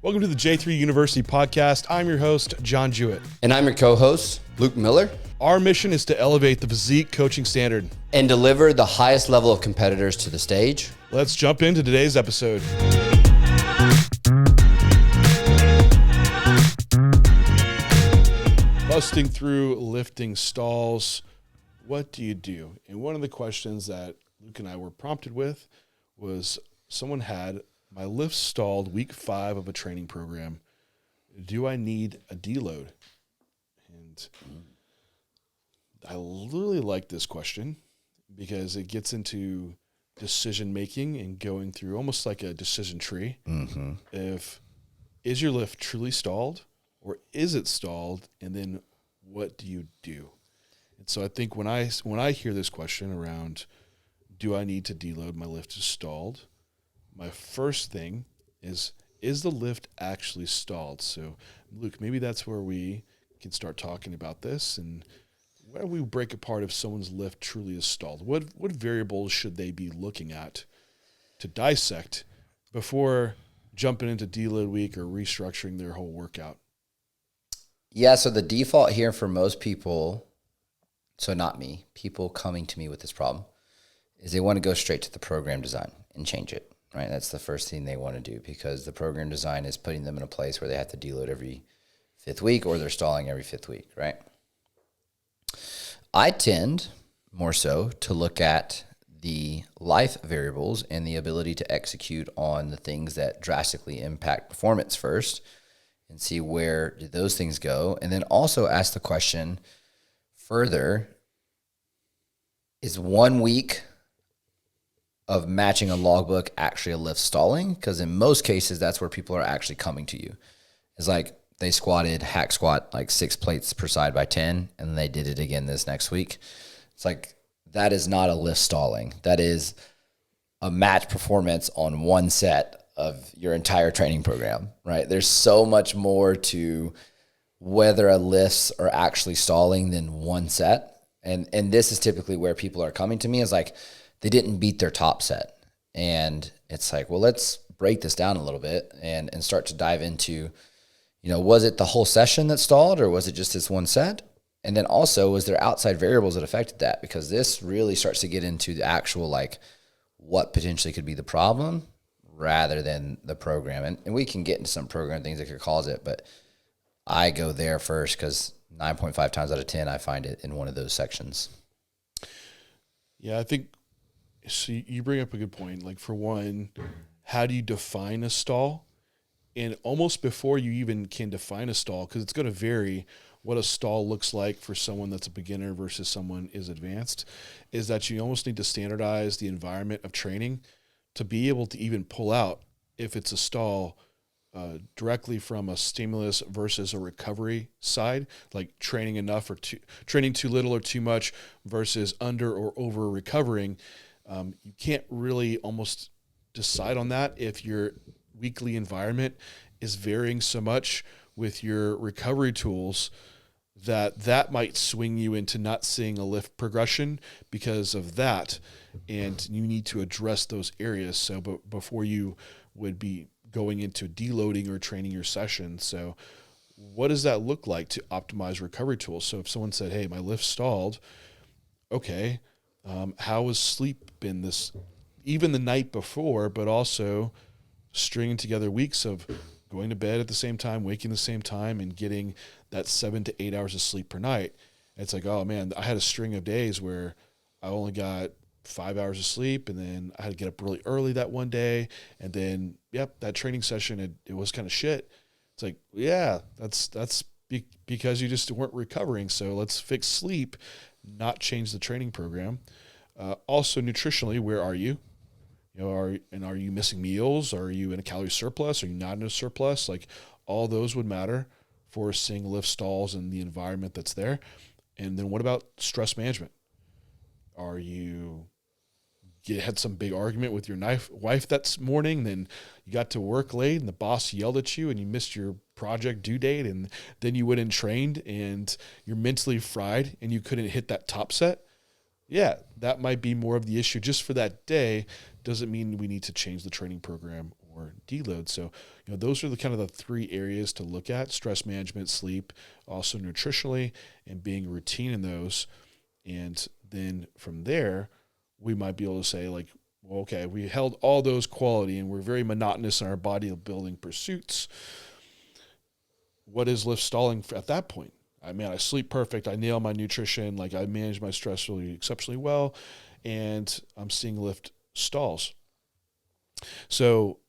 Welcome to the J3U University podcast. I'm your host, John Jewett. And I'm your co-host, Luke Miller. Our mission is to elevate the physique coaching standard and deliver the highest level of competitors to the stage. Let's jump into today's episode. Busting through lifting stalls. What do you do? And one of the questions that Luke and I were prompted with was someone had my lift stalled week 5 of a training program. Do I need a deload? And I really like this question because it gets into decision making and going through almost like a decision tree. Mm-hmm. Is your lift truly stalled or is it stalled? And then what do you do? And so I think when I hear this question around, do I need to deload? My lift is stalled. My first thing is the lift actually stalled? So, Luke, maybe that's where we can start talking about this and where we break apart if someone's lift truly is stalled. What variables should they be looking at to dissect before jumping into deload week or restructuring their whole workout? Yeah, so the default here for most people, so not me, people coming to me with this problem, is they want to go straight to the program design and change it. Right, that's the first thing they want to do because the program design is putting them in a place where they have to deload every 5th week or they're stalling every 5th week, right? I tend more so to look at the life variables and the ability to execute on the things that drastically impact performance first and see where do those things go. And then also ask the question further, is 1 week of matching a logbook actually a lift stalling? Because in most cases, that's where people are actually coming to you. It's like they squatted, hack squat, like 6 plates per side by 10, and they did it again this next week. It's like, that is not a lift stalling. That is a match performance on one set of your entire training program, right? There's so much more to whether a lifts are actually stalling than one set. And this is typically where people are coming to me is like, they didn't beat their top set. And it's like, well, let's break this down a little bit and start to dive into, was it the whole session that stalled or was it just this one set? And then also, was there outside variables that affected that? Because this really starts to get into the actual, like, what potentially could be the problem rather than the program. And we can get into some program things that could cause it, but I go there first because 9.5 times out of 10, I find it in one of those sections. Yeah, I think, so you bring up a good point. Like, for one, how do you define a stall? And almost before you even can define a stall, because it's going to vary what a stall looks like for someone that's a beginner versus someone is advanced, is that you almost need to standardize the environment of training to be able to even pull out if it's a stall directly from a stimulus versus a recovery side, like training enough or training too little or too much versus under or over recovering. You can't really almost decide on that if your weekly environment is varying so much with your recovery tools that might swing you into not seeing a lift progression because of that. And you need to address those areas. So before you would be going into deloading or training your session. So what does that look like to optimize recovery tools? So if someone said, hey, my lift stalled, okay, how has sleep been this, even the night before, but also stringing together weeks of going to bed at the same time, waking the same time, and getting that 7 to 8 hours of sleep per night. And it's like, oh man, I had a string of days where I only got 5 hours of sleep, and then I had to get up really early that one day, and then that training session it was kind of shit. It's like, yeah, that's because you just weren't recovering. So let's fix sleep, not change the training program. Also, nutritionally, where are you? Are you missing meals? Are you in a calorie surplus? Are you not in a surplus? Like, all those would matter for seeing lift stalls and the environment that's there. And then what about stress management? Are you had some big argument with your wife that morning, then you got to work late and the boss yelled at you and you missed your project due date, and then you went and trained and you're mentally fried and you couldn't hit that top set? Yeah, that might be more of the issue just for that day. Doesn't mean we need to change the training program more deload. So, those are the kind of the three areas to look at: stress management, sleep, also nutritionally, and being routine in those. And then from there, we might be able to say, like, well, okay, we held all those quality and we're very monotonous in our bodybuilding pursuits. What is lift stalling at that point? I sleep perfect. I nail my nutrition. Like, I manage my stress really exceptionally well, and I'm seeing lift stalls. So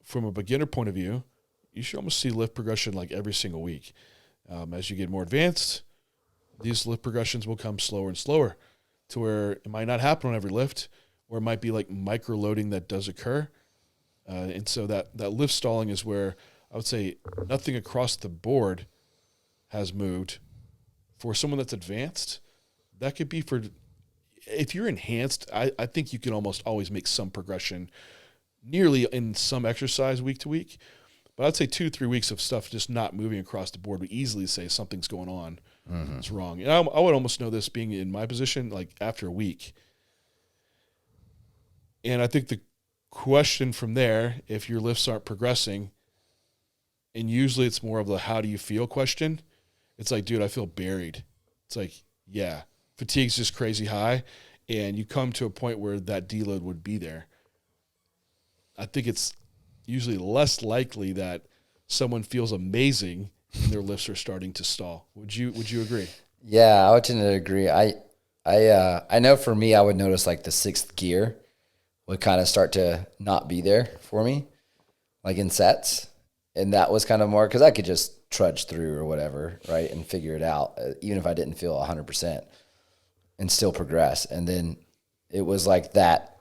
from a beginner point of view, you should almost see lift progression like every single week. As you get more advanced, these lift progressions will come slower and slower to where it might not happen on every lift, or it might be like micro loading that does occur. And so that lift stalling is where I would say nothing across the board has moved. For someone that's advanced, that could be if you're enhanced, I think you can almost always make some progression nearly in some exercise week to week. But I'd say 2-3 weeks of stuff just not moving across the board would easily say something's going on. Mm-hmm. It's wrong. And I would almost know this being in my position, like after a week. And I think the question from there, if your lifts aren't progressing, and usually it's more of the how do you feel question. It's like, dude, I feel buried. It's like, yeah, fatigue's just crazy high, and you come to a point where that deload would be there. I think it's usually less likely that someone feels amazing and their lifts are starting to stall. Would you agree? Yeah, I would tend to agree. I know for me, I would notice like the sixth gear would kind of start to not be there for me, like in sets. And that was kind of more because I could just trudge through or whatever, right, and figure it out, even if I didn't feel 100% and still progress. And then it was like that,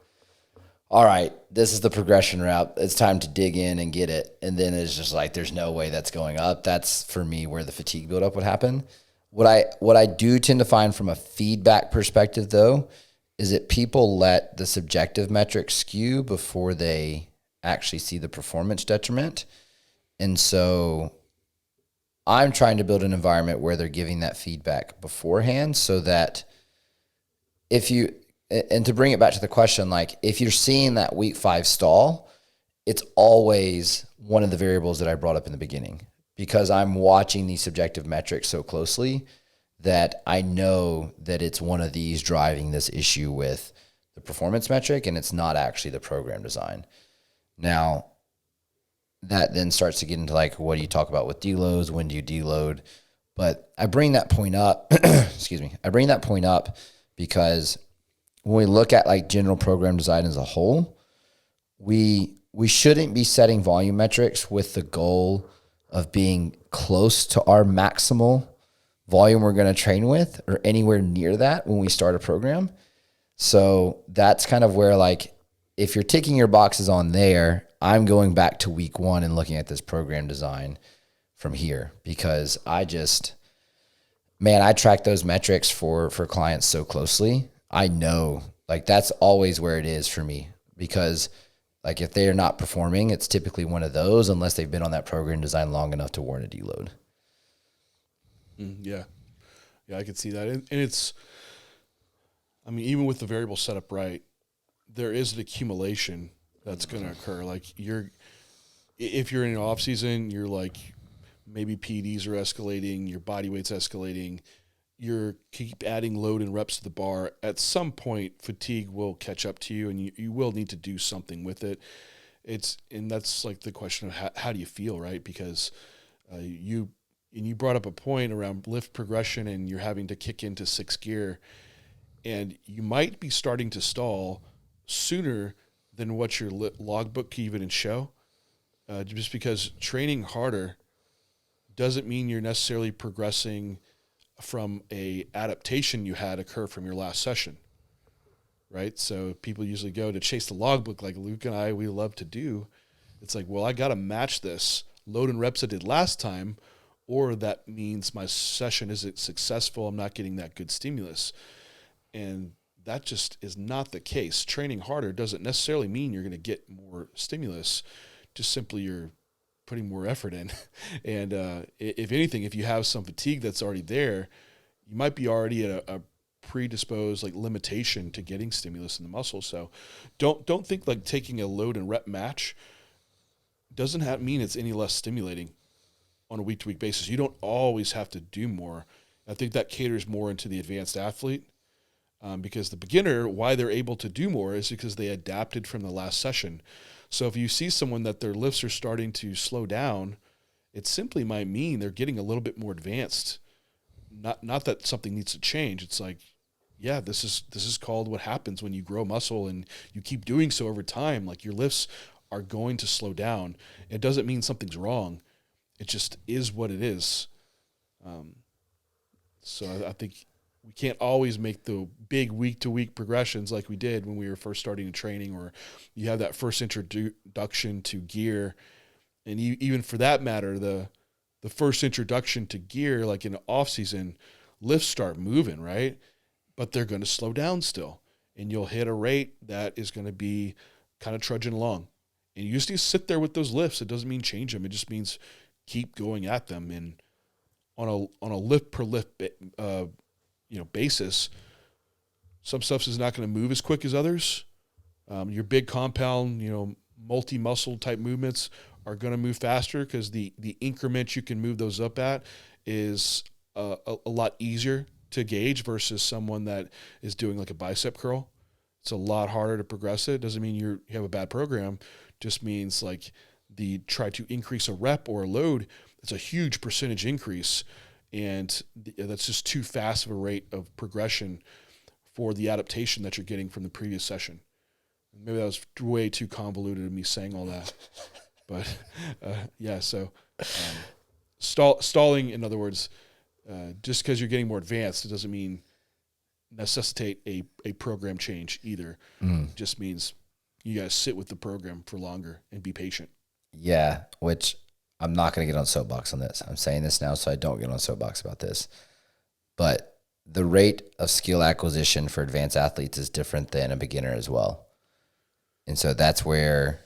all right, this is the progression route. It's time to dig in and get it. And then it's just like there's no way that's going up. That's, for me, where the fatigue buildup would happen. What I do tend to find from a feedback perspective, though, is that people let the subjective metrics skew before they actually see the performance detriment. And so I'm trying to build an environment where they're giving that feedback beforehand so that and to bring it back to the question, like if you're seeing that week 5 stall, it's always one of the variables that I brought up in the beginning, because I'm watching these subjective metrics so closely that I know that it's one of these driving this issue with the performance metric, and it's not actually the program design. Now, that then starts to get into like, what do you talk about with deloads? When do you deload? But I bring that point up, excuse me. I bring that point up because when we look at like general program design as a whole, we shouldn't be setting volume metrics with the goal of being close to our maximal volume we're going to train with or anywhere near that when we start a program. So that's kind of where, like, if you're ticking your boxes on there, I'm going back to week 1 and looking at this program design from here, because I track those metrics for clients so closely. I know, like, that's always where it is for me, because like if they are not performing, it's typically one of those, unless they've been on that program design long enough to warrant a deload. Yeah, I could see that. And it's, even with the variable set up right, there is an accumulation that's going to occur. Like if you're in an off season, you're like, maybe PDs are escalating, your body weight's escalating, you keep adding load and reps to the bar. At some point, fatigue will catch up to you, and you will need to do something with it. And that's like the question of how do you feel, right? Because you brought up a point around lift progression, and you're having to kick into 6th gear, and you might be starting to stall sooner than what your logbook can even show, just because training harder doesn't mean you're necessarily progressing from a adaptation you had occur from your last session, right? So people usually go to chase the logbook like Luke and we love to do. It's like, well, I got to match this load and reps I did last time, or that means my session isn't successful. I'm not getting that good stimulus. And that just is not the case. Training harder doesn't necessarily mean you're going to get more stimulus, just simply you're putting more effort in. And if anything, if you have some fatigue that's already there, you might be already at a predisposed like limitation to getting stimulus in the muscle. So don't think like taking a load and rep match doesn't mean it's any less stimulating on a week-to-week basis. You don't always have to do more. I think that caters more into the advanced athlete, because the beginner, why they're able to do more is because they adapted from the last session. So if you see someone that their lifts are starting to slow down, it simply might mean they're getting a little bit more advanced. Not that something needs to change. It's like, yeah, this is called what happens when you grow muscle and you keep doing so over time. Like, your lifts are going to slow down. It doesn't mean something's wrong. It just is what it is. So I think we can't always make the big week-to-week progressions like we did when we were first starting in training, or you have that first introduction to gear. And even for that matter, the first introduction to gear, like in the off-season, lifts start moving, right? But they're going to slow down still. And you'll hit a rate that is going to be kind of trudging along. And you just need to sit there with those lifts. It doesn't mean change them. It just means keep going at them. And on a lift per lift basis, some stuff is not going to move as quick as others. Your big compound, multi-muscle type movements are going to move faster because the increment you can move those up at is a lot easier to gauge versus someone that is doing like a bicep curl. It's a lot harder to progress it. Doesn't mean you have a bad program. Just means like try to increase a rep or a load. It's a huge percentage increase, and that's just too fast of a rate of progression for the adaptation that you're getting from the previous session. Maybe that was way too convoluted of me saying all that, but yeah. So stalling, in other words, just because you're getting more advanced, it doesn't mean necessitate a program change either. It just means you got to sit with the program for longer and be patient. Yeah, which I'm not going to get on soapbox on this. I'm saying this now so I don't get on soapbox about this. But the rate of skill acquisition for advanced athletes is different than a beginner as well. And so that's where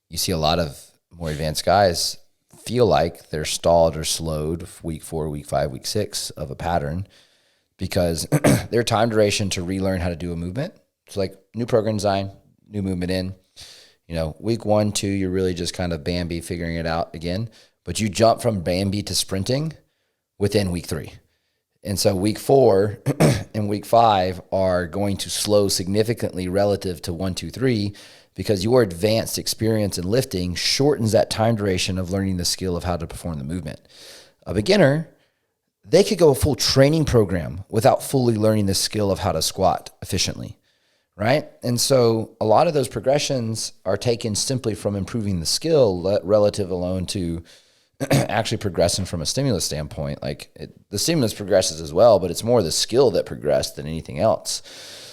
you see a lot of more advanced guys feel like they're stalled or slowed week 4, week 5, week 6 of a pattern because their time duration to relearn how to do a movement. It's like new program design, new movement in. Week 1, 2, you're really just kind of Bambi figuring it out again. But you jump from Bambi to sprinting within week 3. And so week 4 and week 5 are going to slow significantly relative to 1, 2, 3 because your advanced experience in lifting shortens that time duration of learning the skill of how to perform the movement. A beginner, they could go a full training program without fully learning the skill of how to squat efficiently. Right? And so a lot of those progressions are taken simply from improving the skill relative alone to actually progressing from a stimulus standpoint. The stimulus progresses as well, but it's more the skill that progressed than anything else.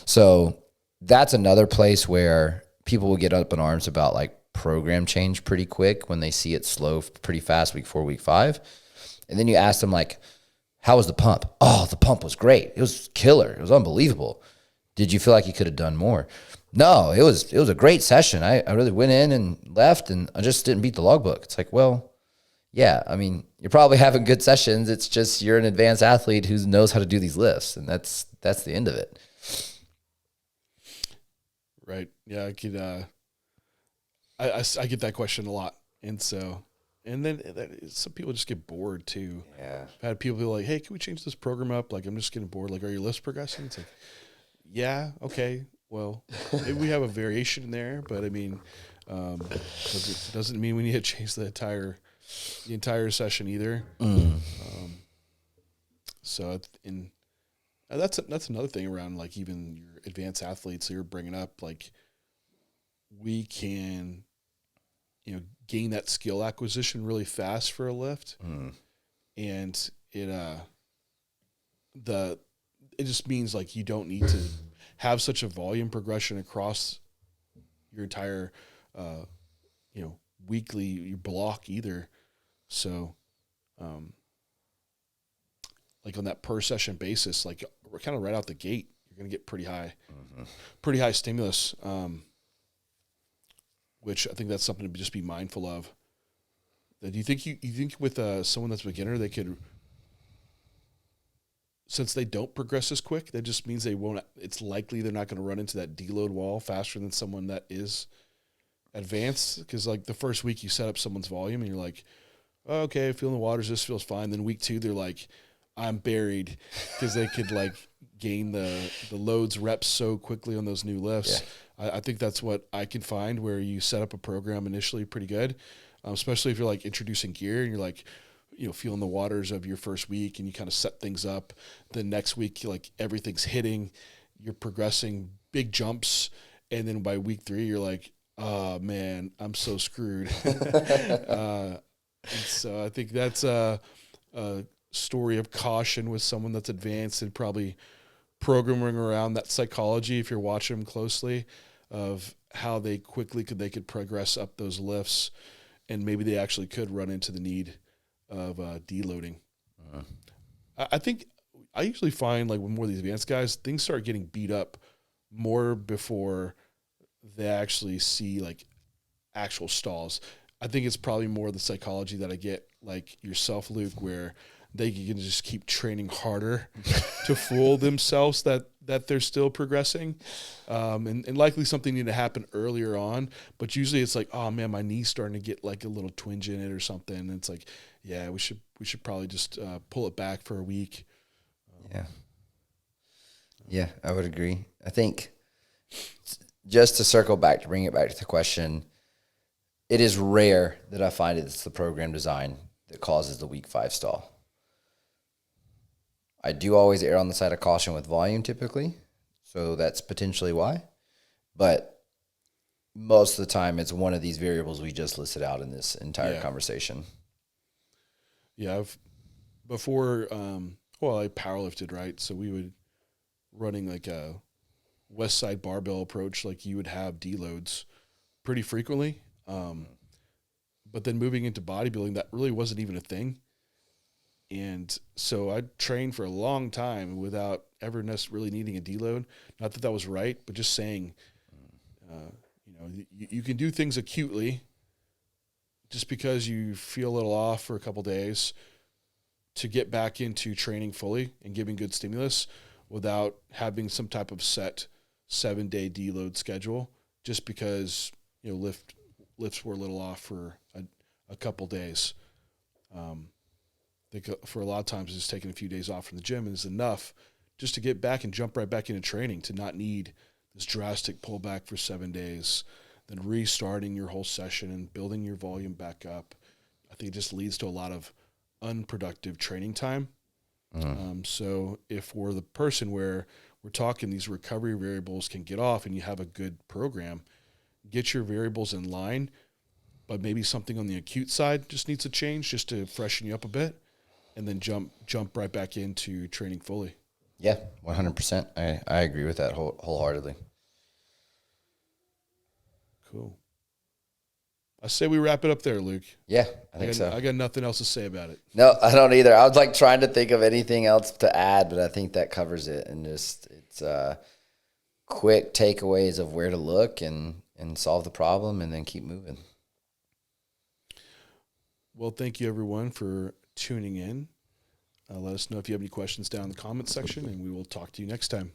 So that's another place where people will get up in arms about like program change pretty quick when they see it slow pretty fast week 4, week 5. And then you ask them like, how was the pump? Oh, the pump was great. It was killer. It was unbelievable. Did you feel like you could have done more? No, it was a great session. I really went in and left, and I just didn't beat the logbook. It's like, well, yeah, I mean, you're probably having good sessions. It's just you're an advanced athlete who knows how to do these lifts, and that's the end of it. Right. Yeah, I could. I get that question a lot, and then some people just get bored too. Yeah, I've had people be like, "Hey, can we change this program up? Like, I'm just getting bored. Like, are your lifts progressing?" It's like, yeah, okay. Well, maybe we have a variation in there, but I mean, doesn't mean we need to change the entire session either. So that's another thing around like even your advanced athletes that you're bringing up. Like, we can, gain that skill acquisition really fast for a lift, and it just means like you don't need to have such a volume progression across your entire, weekly block either. So, like on that per session basis, like we're kind of right out the gate, you're going to get pretty high stimulus, which I think that's something to just be mindful of. Do you think with someone that's a beginner, they could, since they don't progress as quick, that just means they won't. It's likely they're not going to run into that deload wall faster than someone that is advanced because like the first week you set up someone's volume and you're like, oh, okay, feeling the waters, this feels fine. Then week 2, they're like, I'm buried because they could like gain the loads reps so quickly on those new lifts. Yeah. I think that's what I can find where you set up a program initially pretty good, especially if you're like introducing gear and you're like, feeling the waters of your first week and you kind of set things up. The next week, like everything's hitting, you're progressing big jumps. And then by week 3, you're like, oh man, I'm so screwed. And so I think that's a story of caution with someone that's advanced and probably programming around that psychology if you're watching them closely of how they could progress up those lifts, and maybe they actually could run into the need of deloading. I think I usually find like with more of these advanced guys, things start getting beat up more before they actually see like actual stalls. I think it's probably more the psychology that I get like yourself, Luke, where they can just keep training harder to fool themselves that they're still progressing. And likely something need to happen earlier on, but usually it's like, oh man, my knee's starting to get like a little twinge in it or something. And it's like, yeah, we should probably just pull it back for a week. Yeah, I would agree. I think just to circle back, to bring it back to the question, it is rare that I find it's the program design that causes the week 5 stall. I do always err on the side of caution with volume typically, so that's potentially why. But most of the time, it's one of these variables we just listed out in this entire conversation. Yeah, before, I powerlifted, right? So we would running like a west side barbell approach, like you would have deloads pretty frequently. But then moving into bodybuilding, that really wasn't even a thing. And so I trained for a long time without ever really needing a deload. Not that that was right, but just saying, you can do things acutely just because you feel a little off for a couple days to get back into training fully and giving good stimulus without having some type of set 7-day deload schedule just because, lifts were a little off for a couple days. For a lot of times, just taking a few days off from the gym is enough just to get back and jump right back into training, to not need this drastic pullback for 7 days, then restarting your whole session and building your volume back up. I think it just leads to a lot of unproductive training time. So if we're the person where we're talking these recovery variables can get off and you have a good program, get your variables in line, but maybe something on the acute side just needs to change just to freshen you up a bit, and then jump right back into training fully. Yeah, 100%. I agree with that wholeheartedly. Cool. I say we wrap it up there, Luke. Yeah, I think so. I got nothing else to say about it. No, I don't either. I was like trying to think of anything else to add, but I think that covers it. And just it's quick takeaways of where to look and solve the problem and then keep moving. Well, thank you everyone for tuning in. Let us know if you have any questions down in the comments section, and we will talk to you next time.